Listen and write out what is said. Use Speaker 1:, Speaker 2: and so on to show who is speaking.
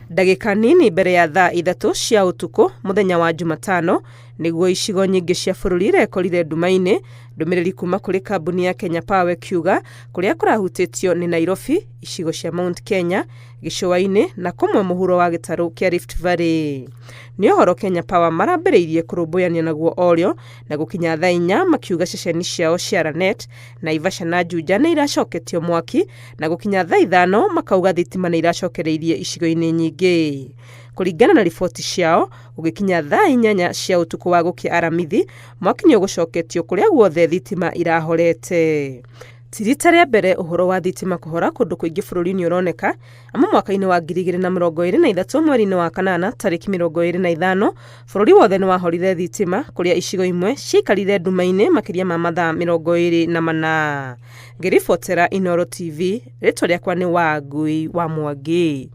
Speaker 1: Ndagĩka nini mbere ya thaa 3 cia ũtukũ mũthenya wa Jumatano nĩguo icigo nyingĩ cia bũrũri irekorire nduma-inĩ. Ndũmĩrĩri kuma kũrĩ kambuni ya Kenya Power kiuga kũrĩa kũrahutĩtio nĩ Nairobi, icigo cia Mount Kenya, gĩcũa-inĩ na kũmwe mũhuro wa gĩtarũ kĩa Rift Valley. Nĩ ũhoro Kenya Power marambĩrĩirie kũrũmbũyania naguo orĩo na gũkinya thaa 4 makiuga ceceni ciao cia Lanet, Naivasha na Juja nĩ iracoketio mwaki na gũkinya thaa 5 makauga thitima nĩ iracokereirie icigo-inĩ nyingĩ. Kũringana na riboti ciao, gũgĩkinya thaa 8 cia ũtukũ wa gũkia aramithi, mwaki nĩ ũgũcoketio kũrĩa guothe thitima irahorete. Ti rita rĩa mbere ũhoro wa thitima kũhora kũndũ kũingĩ bũrũri-inĩ ũroneka, amu mwaka-inĩ wa 2023 mweri-inĩ wa kanana tarĩki 25 bũrũri wothe nĩ wahorire thitima kũrĩa icigo imwe ciaikarire nduma-inĩ makĩria ma mathaa 24. Ngĩribotera Inooro TV, rĩtwa rĩakwa nĩ Wangui wa Mwangi.